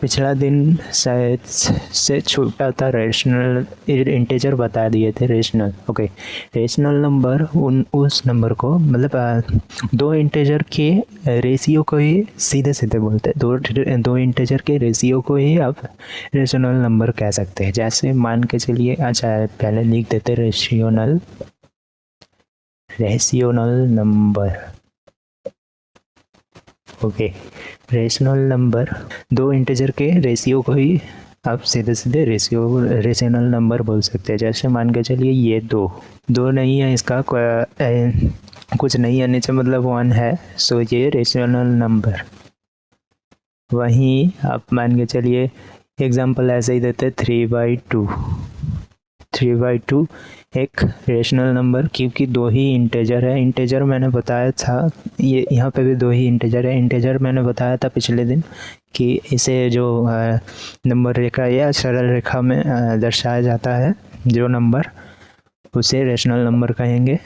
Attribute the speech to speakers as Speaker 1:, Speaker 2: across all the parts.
Speaker 1: पिछला दिन शायद से छोटा था, रेशनल इंटीजर बता दिए थे रेशनल। ओके, रेशनल नंबर उस नंबर को मतलब दो इंटीजर के रेशियो को ही सीधे सीधे बोलते हैं। दो इंटीजर के रेशियो को ही आप रेशनल नंबर कह सकते हैं। जैसे मान के चलिए, अच्छा पहले लिख देते रेशियोनल नंबर। ओके, रेशनल नंबर दो इंटीजर के रेशियो को ही आप सीधे सीधे रेशनल नंबर बोल सकते हैं। जैसे मान के चलिए ये दो नहीं है, इसका कुछ नहीं है नीचे, मतलब 1 है, सो ये रेशनल नंबर। वहीं आप मान के चलिए एग्जांपल ऐसे ही देते 3/2। 3/2 एक रेशनल नंबर, क्योंकि दो ही इंटीजर है। इंटीजर मैंने बताया था, ये यहाँ पे भी दो ही इंटीजर है। इंटीजर मैंने बताया था पिछले दिन कि इसे जो नंबर रेखा या सरल रेखा में दर्शाया जाता है जो नंबर, उसे रेशनल नंबर कहेंगे।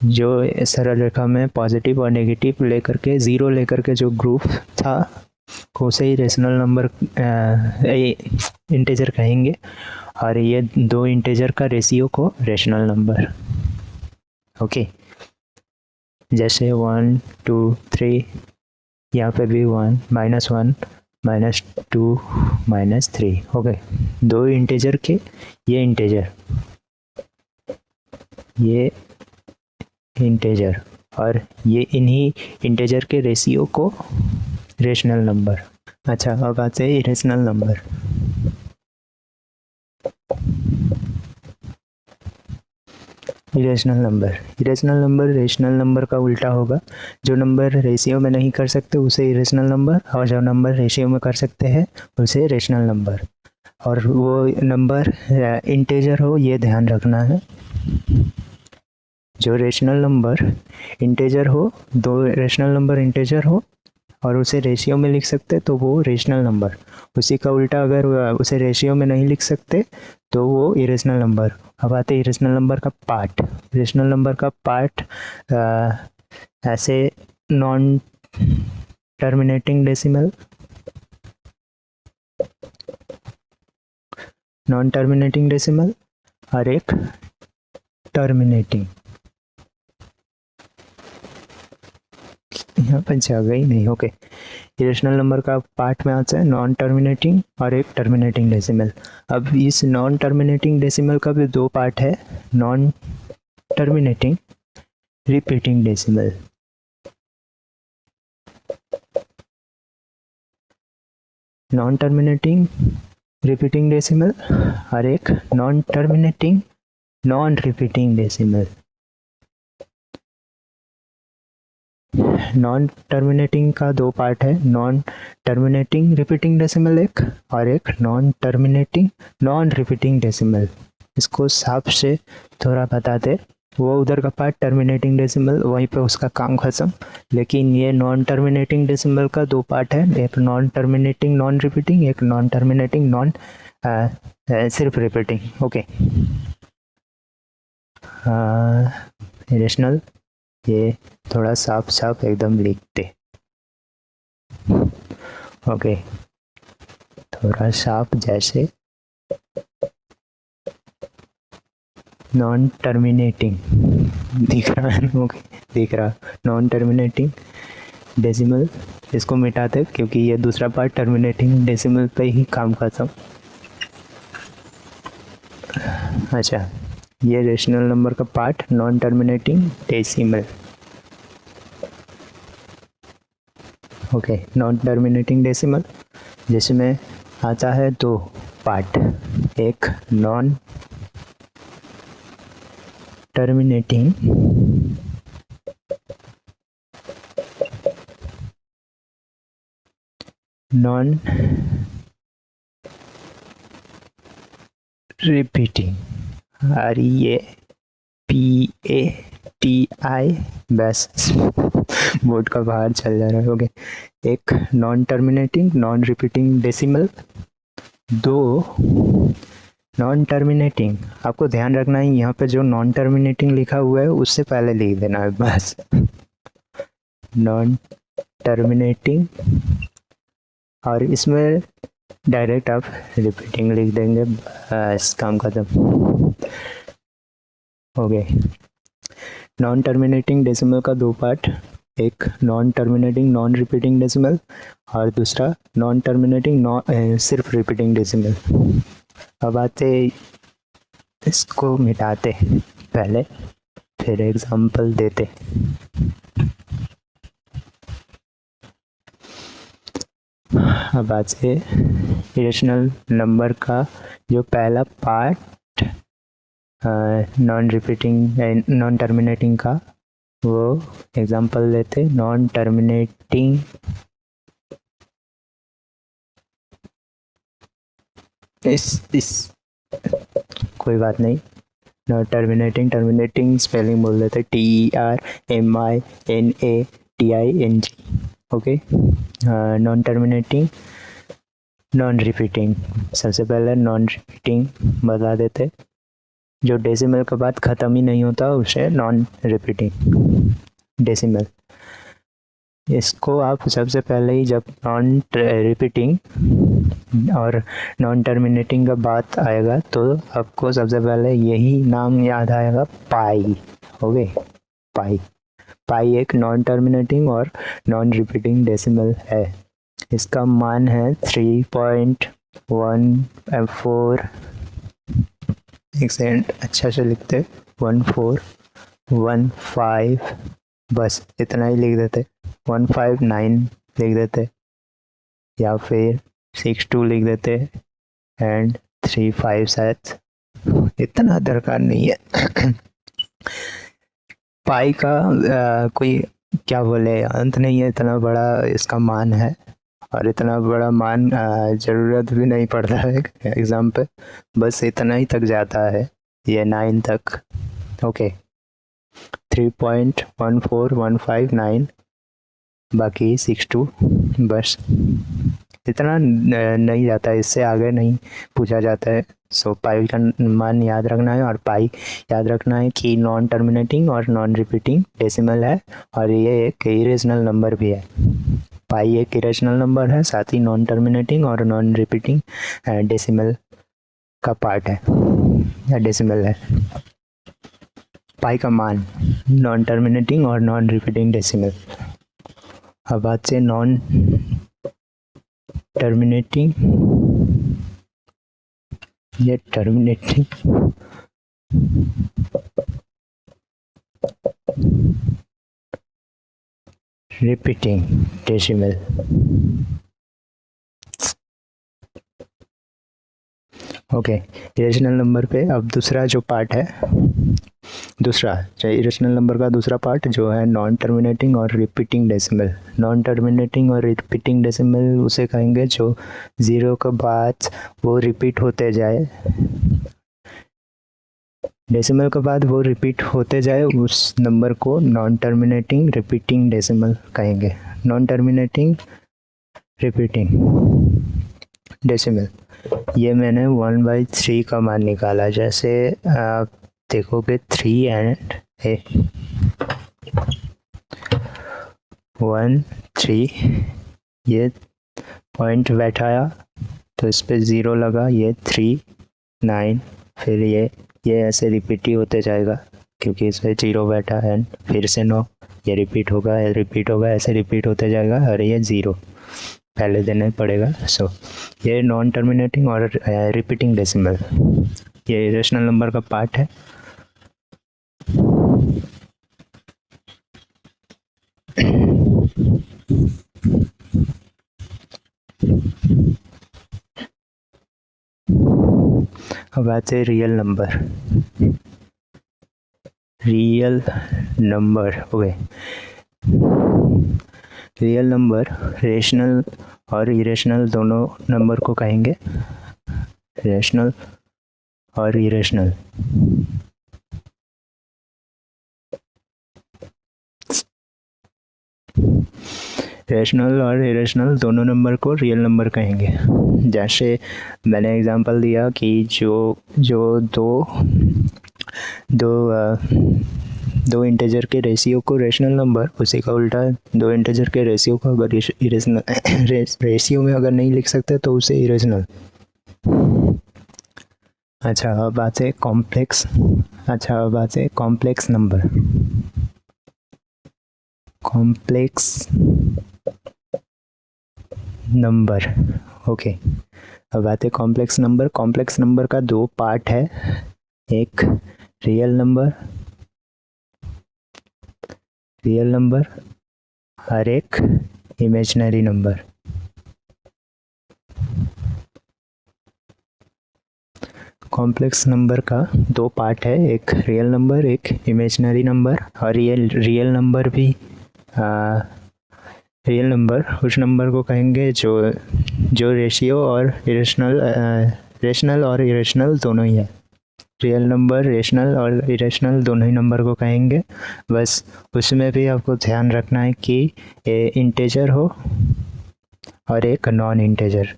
Speaker 1: जो सरल रेखा में पॉजिटिव और नेगेटिव लेकर के, ज़ीरो लेकर के जो ग्रुप था, उसे ही रेशनल नंबर इंटीजर कहेंगे। और ये दो इंटीजर का रेशियो को रेशनल नंबर। ओके, जैसे 1 2 3, यहाँ पे भी 1 -1 -2 -3। ओके, दो इंटीजर के ये इंटीजर और ये इन्हीं इंटीजर के रेशियो को रेशनल नंबर। अच्छा, अब आते हैं irrational number. Irrational number rational number का उल्टा होगा। जो नंबर रेशियो में नहीं कर सकते उसे इरेशनल नंबर, और जो नंबर रेशियो में कर सकते हैं उसे रेशनल नंबर। और वो नंबर इंटीजर हो, ये ध्यान रखना है। जो रेशनल नंबर इंटीजर हो, दो रेशनल नंबर इंटीजर हो और उसे रेशियो में लिख सकते तो वो रेशनल नंबर। उसी का उल्टा अगर उसे रेशियो में नहीं लिख सकते तो वो इरेशनल नंबर। अब आते हैं इरेशनल नंबर का पार्ट। इरेशनल नंबर का पार्ट ऐसे नॉन टर्मिनेटिंग डेसिमल, और एक टर्मिनेटिंग। यहाँ पर जगह ही नहीं। ओके, इरेशनल नंबर का पार्ट में आता है नॉन टर्मिनेटिंग और एक टर्मिनेटिंग डेसिमल। अब इस नॉन टर्मिनेटिंग डेसिमल का भी दो पार्ट है, non terminating repeating decimal. Non terminating repeating decimal और एक non terminating non repeating decimal. Non terminating का दो पार्ट है, नॉन टर्मिनेटिंग रिपीटिंग डेसिमल एक, और एक non terminating non repeating decimal. इसको साफ से थोड़ा बता दे, वो उधर का पार्ट टर्मिनेटिंग डेसिमल, वहीं पे उसका काम खत्म। लेकिन ये नॉन टर्मिनेटिंग डेसिमल का दो पार्ट है, एक नॉन टर्मिनेटिंग नॉन रिपीटिंग, एक नॉन टर्मिनेटिंग नॉन सिर्फ रिपीटिंग। ओके, इरेशनल ये थोड़ा साफ साफ एकदम लिखते। ओके, थोड़ा साफ, जैसे नॉन टर्मिनेटिंग दिख रहा है। ओके, दिख रहा, नॉन टर्मिनेटिंग डेसिमल, इसको मिटाते क्योंकि ये दूसरा पार्ट टर्मिनेटिंग डेसिमल पे ही काम खत्म। अच्छा, ये रेशनल नंबर का part non terminating decimal. Okay, non terminating decimal जिसमें आता है दो पार्ट, एक non terminating non repeating, REAPATI, बस बोर्ड का बाहर चल जा रहा है। ओके, एक non terminating non repeating decimal, दो नॉन टर्मिनेटिंग। आपको ध्यान रखना है यहाँ पे जो नॉन टर्मिनेटिंग लिखा हुआ है उससे पहले लिख देना है बस। नॉन टर्मिनेटिंग और इसमें डायरेक्ट आप रिपीटिंग लिख देंगे, बस काम खत्म हो गए। नॉन टर्मिनेटिंग डेसिमल का दो पार्ट, एक non terminating non repeating decimal और दूसरा नॉन टर्मिनेटिंग सिर्फ रिपीटिंग डेसिमल। अब आते इसको मिटाते पहले, फिर एग्जांपल देते। अब आज से इरेशनल नंबर का जो पहला part non repeating non terminating का, वो एग्जांपल लेते। नॉन टर्मिनेटिंग इस कोई बात नहीं, नॉन टर्मिनेटिंग स्पेलिंग बोल देते TERMINATING। Okay, non terminating non repeating, सबसे पहले नॉन रिपीटिंग बता देते, जो डेसिमल के बाद ख़त्म ही नहीं होता उसे नॉन रिपीटिंग डेसिमल। इसको आप सबसे पहले ही जब नॉन रिपीटिंग और नॉन टर्मिनेटिंग का बात आएगा तो आपको सबसे पहले यही नाम याद आएगा, पाई। ओके, पाई एक नॉन टर्मिनेटिंग और नॉन रिपीटिंग डेसिमल है। इसका मान है 3.14, एक सेकंड अच्छा से लिखते, 1415, बस इतना ही लिख देते, 159 लिख देते या फिर 62 लिख देते एंड 357, इतना दरकार नहीं है। पाई का कोई क्या बोले अंत नहीं है, इतना बड़ा इसका मान है और इतना बड़ा मान ज़रूरत भी नहीं पड़ता है एग्ज़ाम पे, बस इतना ही तक जाता है, ये 9 तक। ओके, 3.14159 बाकी 62, बस इतना नहीं जाता है, इससे आगे नहीं पूछा जाता है। सो पाई का मान याद रखना है और पाई याद रखना है कि नॉन टर्मिनेटिंग और नॉन रिपीटिंग डेसिमल है और ये एक इरेशनल नंबर भी है। पाई एक इरेशनल नंबर है, साथ ही नॉन टर्मिनेटिंग और नॉन रिपीटिंग डेसिमल का पार्ट है या डेसिमल है। पाई का मान नॉन टर्मिनेटिंग और नॉन रिपीटिंग डेसिमल। अब आज से नॉन टर्मिनेटिंग, ये terminating repeating decimal. Okay, irrational number पे अब दूसरा जो पार्ट है, दूसरा इरेशनल नंबर का दूसरा पार्ट जो है नॉन टर्मिनेटिंग और रिपीटिंग डेसिमल। नॉन टर्मिनेटिंग और रिपीटिंग डेसिमल उसे कहेंगे जो 0 के बाद वो रिपीट होते जाए, डेसिमल के बाद वो रिपीट होते जाए, उस नंबर को नॉन टर्मिनेटिंग रिपीटिंग डेसिमल कहेंगे। नॉन टर्मिनेटिंग रिपीटिंग डेसिमल, ये मैंने 1/3 का मान निकाला, जैसे आप देखोगे 3 एंड 1 3, ये पॉइंट बैठाया तो इस पे 0 लगा, ये 3 9, फिर ये ऐसे रिपीट ही होते जाएगा क्योंकि इस पे 0 बैठा है, फिर से 9, ये रिपीट होगा ऐसे रिपीट होते जाएगा और ये 0 पहले देना पड़ेगा। सो ये नॉन टर्मिनेटिंग और रिपीटिंग डेसिमल, ये इरेशनल नंबर का पार्ट है। अब आते real number. Okay, real number rational और इरेशनल दोनों नंबर को कहेंगे, रेशनल और इरेशनल। रेशनल और इरेशनल दोनों नंबर को रियल नंबर कहेंगे। जैसे मैंने एग्जांपल दिया कि जो दो दो इंटीजर के रेशियो को रेशनल नंबर, उसी का उल्टा दो इंटीजर के रेशियो को अगर इरेशनल रेशियो में अगर नहीं लिख सकते तो उसे इरेशनल। अच्छा अब आते complex number. Complex number okay. अब आते कॉम्प्लेक्स नंबर। कॉम्प्लेक्स नंबर का दो पार्ट है, एक रियल नंबर और एक इमेजिनरी नंबर। कॉम्प्लेक्स नंबर का दो पार्ट है, एक रियल नंबर एक इमेजिनरी नंबर। और ये रियल नंबर भी रियल नंबर उस नंबर को कहेंगे जो रेशियो और रेशनल और इरेशनल दोनों ही है। रियल नंबर रेशनल और इरेशनल दोनों ही नंबर को कहेंगे। बस उसमें भी आपको ध्यान रखना है कि इंटीजर हो और एक नॉन इंटीजर।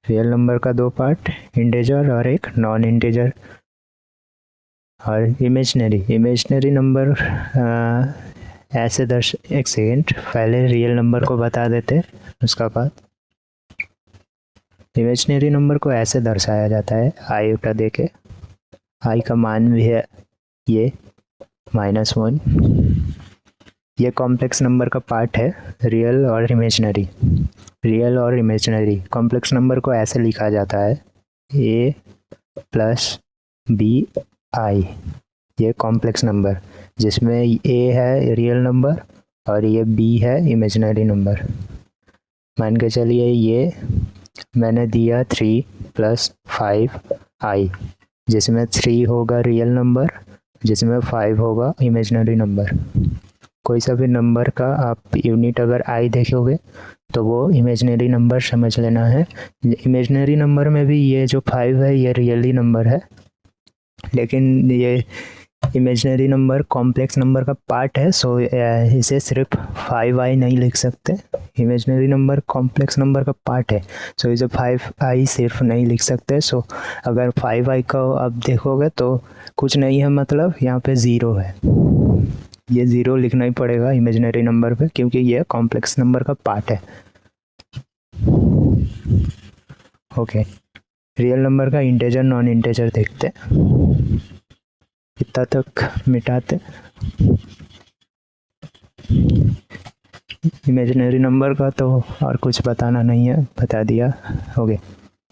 Speaker 1: रियल नंबर का दो पार्ट, इंटीजर और एक नॉन इंटीजर। और इमेजिनरी नंबर ऐसे एक सेकेंड पहले रियल नंबर को बता देते, उसका बाद इमेजिनरी नंबर को ऐसे दर्शाया जाता है आई उठा दे के। आई का मान भी है ये -1। ये कॉम्प्लेक्स नंबर का पार्ट है, रियल और इमेजिनरी। कॉम्प्लेक्स नंबर को ऐसे लिखा जाता है a + b i। ये कॉम्प्लेक्स नंबर जिसमें a है रियल नंबर और ये b है इमेजिनरी नंबर। मान के चलिए ये मैंने दिया 3 + 5i, जिसमें 3 होगा रियल नंबर, जिसमें 5 होगा इमेजिनरी नंबर। कोई सा भी नंबर का आप यूनिट अगर i देखोगे तो वो इमेजिनरी नंबर समझ लेना है। इमेजिनरी नंबर में भी ये जो 5 है ये रियली नंबर है, लेकिन ये इमेजिनरी नंबर कॉम्प्लेक्स नंबर का पार्ट है, सो इसे सिर्फ 5i नहीं लिख सकते। इमेजिनरी नंबर कॉम्प्लेक्स नंबर का पार्ट है, सो इसे 5i सिर्फ नहीं लिख सकते। सो अगर 5i को आप देखोगे तो कुछ नहीं है, मतलब यहाँ पे 0 है। ये 0 लिखना ही पड़ेगा इमेजिनरी नंबर पे, क्योंकि ये कॉम्प्लेक्स नंबर का पार्ट है। ओके, रियल नंबर का इंटीजर नॉन इंटीजर देखते, इतना तक मिटाते। इमेजिनरी नंबर का तो और कुछ बताना नहीं है, बता दिया। ओके,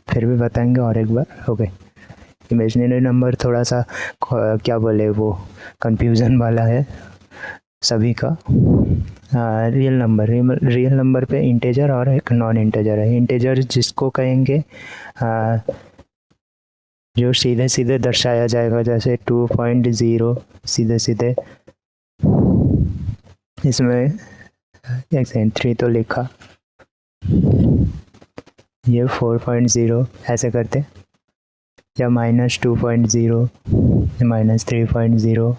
Speaker 1: फिर भी बताएंगे और एक बार। ओके, इमेजिनरी नंबर थोड़ा सा क्या बोले वो कंफ्यूजन वाला है सभी का। रियल नंबर पे इंटीजर और एक नॉन इंटीजर है। इंटीजर जिसको कहेंगे जो सीधे सीधे दर्शाया जाएगा, जैसे 2.0 सीधे इसमें एक सेकेंड 3 तो लिखा, ये 4.0 ऐसे करते, या -2.0 -3.0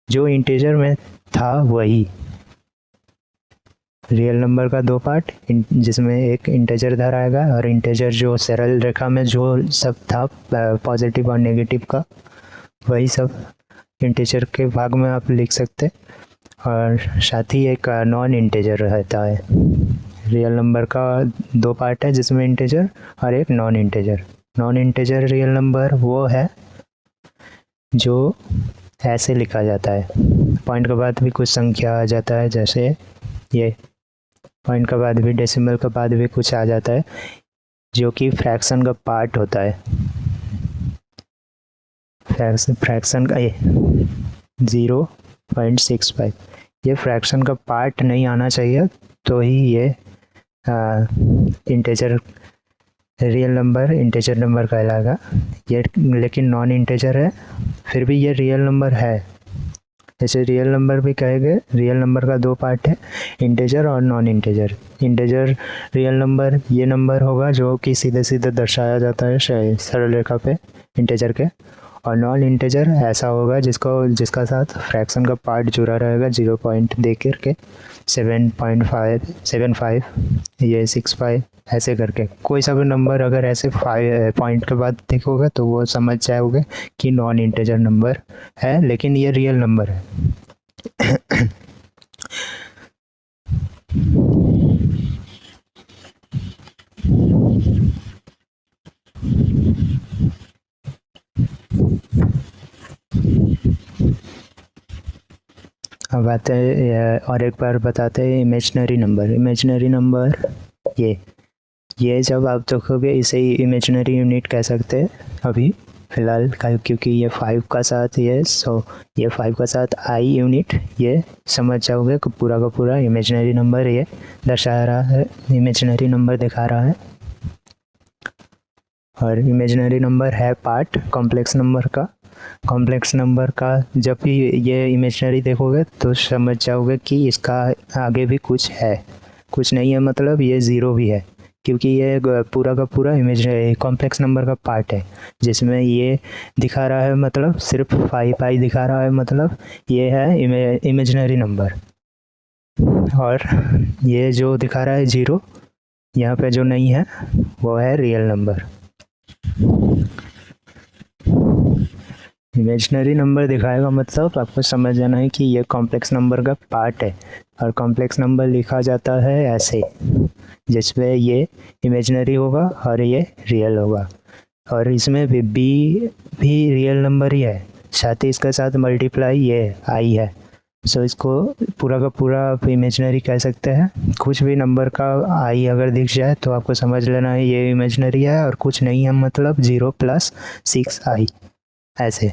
Speaker 1: जो इंटीजर में था वही। रियल नंबर का दो पार्ट, जिसमें एक इंटीजर धराएगा और इंटीजर जो सरल रेखा में जो सब था पॉजिटिव और नेगेटिव का, वही सब इंटीजर के भाग में आप लिख सकते। और साथ ही एक नॉन इंटीजर रहता है। रियल नंबर का दो पार्ट है, जिसमें इंटीजर और एक नॉन इंटीजर रियल नंबर वो है जो ऐसे लिखा जाता है, पॉइंट के बाद भी कुछ संख्या आ जाता है, जैसे ये पॉइंट के बाद भी डेसिमल के बाद भी कुछ आ जाता है, जो कि फ्रैक्शन का पार्ट होता है। फ्रैक्शन का 0.65 ये फ्रैक्शन का पार्ट नहीं आना चाहिए, तो ही ये integer real number integer number कहलाएगा। ये लेकिन नॉन इंटीजर है, फिर भी ये रियल नंबर है। जैसे रियल नंबर भी कहेंगे, रियल नंबर का दो पार्ट है, इंटीजर और non integer. Integer real number ये नंबर होगा जो कि सीधे सीधे दर्शाया जाता है सरल रेखा पे इंटीजर के, और नॉन इंटीजर ऐसा होगा जिसका साथ फ्रैक्शन का पार्ट जुड़ा रहेगा 0 पॉइंट दे करके 7.75 ये 6 5 ऐसे करके कोई सा भी नंबर अगर ऐसे 5 पॉइंट के बाद देखोगे तो वो समझ जाओगे कि नॉन इंटीजर नंबर है, लेकिन ये रियल नंबर है। अब आते हैं और एक बार बताते हैं इमेजिनरी नंबर। इमेजिनरी नंबर ये जब आप देखोगे इसे इमेजिनरी यूनिट कह सकते हैं अभी फ़िलहाल, क्योंकि ये 5 का साथ ये, सो ये 5 का साथ आई यूनिट, ये समझ जाओगे कि पूरा का पूरा इमेजिनरी नंबर ये दर्शा रहा है, इमेजिनरी नंबर दिखा रहा है। और इमेजिनरी नंबर है पार्ट कॉम्प्लेक्स नंबर का। कॉम्प्लेक्स नंबर का जब भी ये इमेजिनरी देखोगे तो समझ जाओगे कि इसका आगे भी कुछ है, कुछ नहीं है मतलब ये ज़ीरो भी है, क्योंकि ये पूरा का पूरा इमेजिनरी कॉम्प्लेक्स नंबर का पार्ट है, जिसमें ये दिखा रहा है मतलब सिर्फ 5 पाई दिखा रहा है, मतलब ये है इमेजिनरी नंबर। और ये जो दिखा रहा है 0, यहाँ पे जो नहीं है वो है रियल नंबर। इमेजिनरी नंबर दिखाएगा मतलब आपको समझ जाना है कि ये कॉम्प्लेक्स नंबर का पार्ट है, और कॉम्प्लेक्स नंबर लिखा जाता है ऐसे, जिसमें ये इमेजिनरी होगा और ये रियल होगा, और इसमें भी रियल नंबर ही है, साथ ही इसके साथ मल्टीप्लाई ये आई है। सो इसको पूरा का पूरा आप इमेजिनरी कह सकते हैं। कुछ भी नंबर का आई अगर दिख जाए तो आपको समझ लेना है ये इमेजिनरी है, और कुछ नहीं है मतलब 0 + 6i ऐसे।